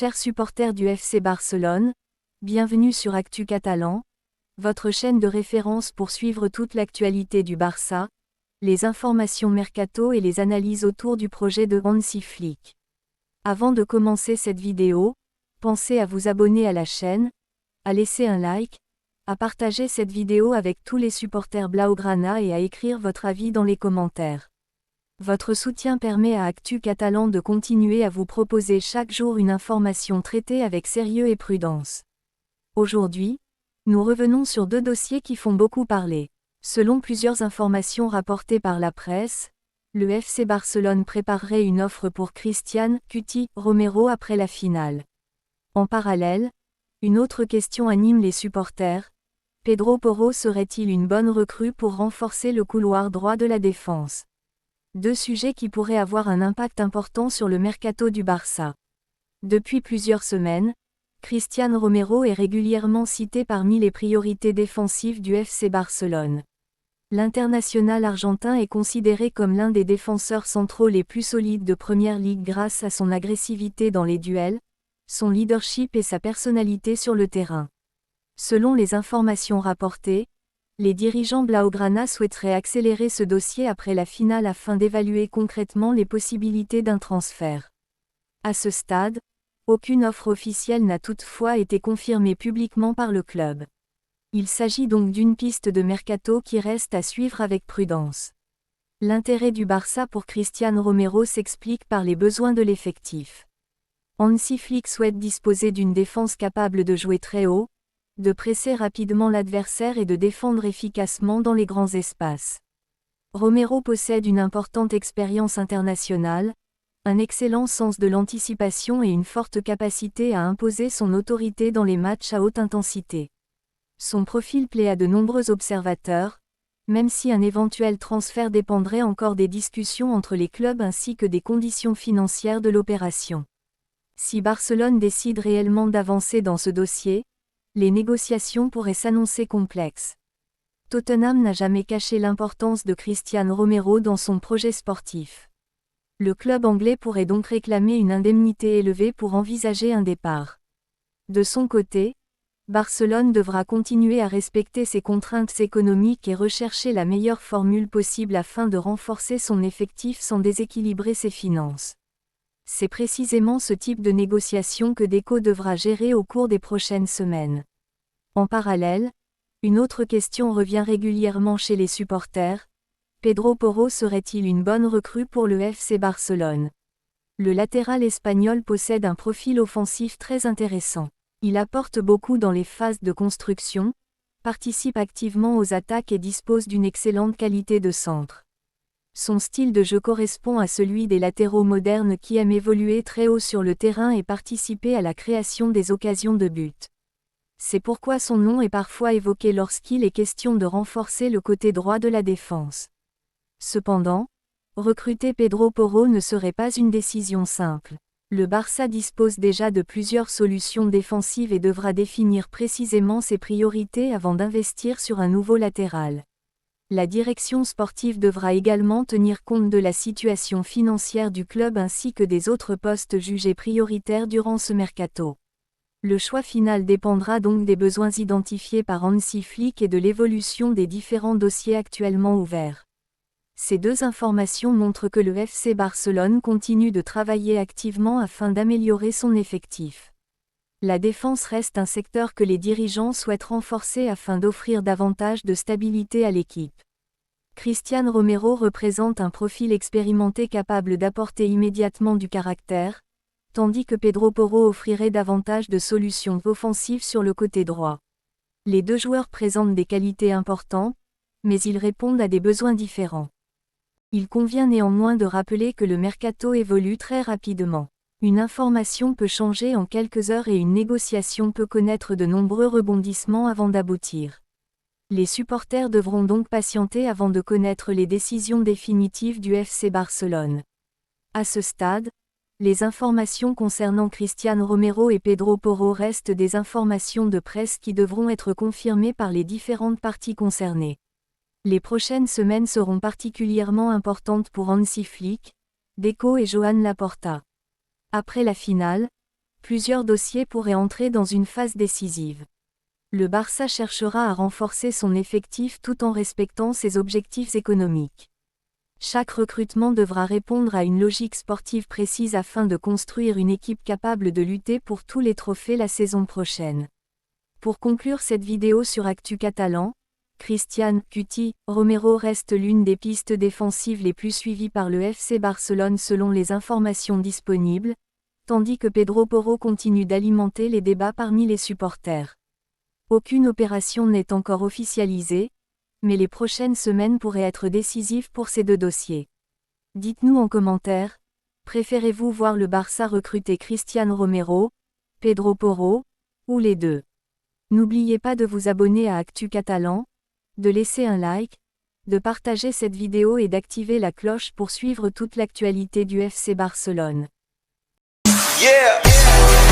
Chers supporters du FC Barcelone, bienvenue sur Actu Catalan, votre chaîne de référence pour suivre toute l'actualité du Barça, les informations mercato et les analyses autour du projet de Hansi Flick. Avant de commencer cette vidéo, pensez à vous abonner à la chaîne, à laisser un like, à partager cette vidéo avec tous les supporters Blaugrana et à écrire votre avis dans les commentaires. Votre soutien permet à Actu Catalan de continuer à vous proposer chaque jour une information traitée avec sérieux et prudence. Aujourd'hui, nous revenons sur deux dossiers qui font beaucoup parler. Selon plusieurs informations rapportées par la presse, le FC Barcelone préparerait une offre pour Cristian Cuti Romero après la finale. En parallèle, une autre question anime les supporters. Pedro Porro serait-il une bonne recrue pour renforcer le couloir droit de la défense? Deux sujets qui pourraient avoir un impact important sur le mercato du Barça. Depuis plusieurs semaines, Cristian Romero est régulièrement cité parmi les priorités défensives du FC Barcelone. L'international argentin est considéré comme l'un des défenseurs centraux les plus solides de Première Ligue grâce à son agressivité dans les duels, son leadership et sa personnalité sur le terrain. Selon les informations rapportées, les dirigeants Blaugrana souhaiteraient accélérer ce dossier après la finale afin d'évaluer concrètement les possibilités d'un transfert. À ce stade, aucune offre officielle n'a toutefois été confirmée publiquement par le club. Il s'agit donc d'une piste de mercato qui reste à suivre avec prudence. L'intérêt du Barça pour Cristian Romero s'explique par les besoins de l'effectif. Hansi Flick souhaite disposer d'une défense capable de jouer très haut, de presser rapidement l'adversaire et de défendre efficacement dans les grands espaces. Romero possède une importante expérience internationale, un excellent sens de l'anticipation et une forte capacité à imposer son autorité dans les matchs à haute intensité. Son profil plaît à de nombreux observateurs, même si un éventuel transfert dépendrait encore des discussions entre les clubs ainsi que des conditions financières de l'opération. Si Barcelone décide réellement d'avancer dans ce dossier, les négociations pourraient s'annoncer complexes. Tottenham n'a jamais caché l'importance de Cristian Romero dans son projet sportif. Le club anglais pourrait donc réclamer une indemnité élevée pour envisager un départ. De son côté, Barcelone devra continuer à respecter ses contraintes économiques et rechercher la meilleure formule possible afin de renforcer son effectif sans déséquilibrer ses finances. C'est précisément ce type de négociation que Deco devra gérer au cours des prochaines semaines. En parallèle, une autre question revient régulièrement chez les supporters. Pedro Porro serait-il une bonne recrue pour le FC Barcelone? Le latéral espagnol possède un profil offensif très intéressant. Il apporte beaucoup dans les phases de construction, participe activement aux attaques et dispose d'une excellente qualité de centre. Son style de jeu correspond à celui des latéraux modernes qui aiment évoluer très haut sur le terrain et participer à la création des occasions de but. C'est pourquoi son nom est parfois évoqué lorsqu'il est question de renforcer le côté droit de la défense. Cependant, recruter Pedro Porro ne serait pas une décision simple. Le Barça dispose déjà de plusieurs solutions défensives et devra définir précisément ses priorités avant d'investir sur un nouveau latéral. La direction sportive devra également tenir compte de la situation financière du club ainsi que des autres postes jugés prioritaires durant ce mercato. Le choix final dépendra donc des besoins identifiés par Hansi Flick et de l'évolution des différents dossiers actuellement ouverts. Ces deux informations montrent que le FC Barcelone continue de travailler activement afin d'améliorer son effectif. La défense reste un secteur que les dirigeants souhaitent renforcer afin d'offrir davantage de stabilité à l'équipe. Cristian Romero représente un profil expérimenté capable d'apporter immédiatement du caractère, tandis que Pedro Porro offrirait davantage de solutions offensives sur le côté droit. Les deux joueurs présentent des qualités importantes, mais ils répondent à des besoins différents. Il convient néanmoins de rappeler que le mercato évolue très rapidement. Une information peut changer en quelques heures et une négociation peut connaître de nombreux rebondissements avant d'aboutir. Les supporters devront donc patienter avant de connaître les décisions définitives du FC Barcelone. À ce stade, les informations concernant Cristian Romero et Pedro Porro restent des informations de presse qui devront être confirmées par les différentes parties concernées. Les prochaines semaines seront particulièrement importantes pour Hansi Flick, Deco et Joan Laporta. Après la finale, Plusieurs dossiers pourraient entrer dans une phase décisive. Le Barça cherchera à renforcer son effectif tout en respectant ses objectifs économiques. Chaque recrutement devra répondre à une logique sportive précise afin de construire une équipe capable de lutter pour tous les trophées la saison prochaine. Pour conclure cette vidéo sur Actu Catalan, Cristian Cuti Romero reste l'une des pistes défensives les plus suivies par le FC Barcelone selon les informations disponibles, tandis que Pedro Porro continue d'alimenter les débats parmi les supporters. Aucune opération n'est encore officialisée, mais les prochaines semaines pourraient être décisives pour ces deux dossiers. Dites-nous en commentaire, préférez-vous voir le Barça recruter Cristian Romero, Pedro Porro, ou les deux? N'oubliez pas de vous abonner à Actu Catalan, de laisser un like, de partager cette vidéo et d'activer la cloche pour suivre toute l'actualité du FC Barcelone. Yeah.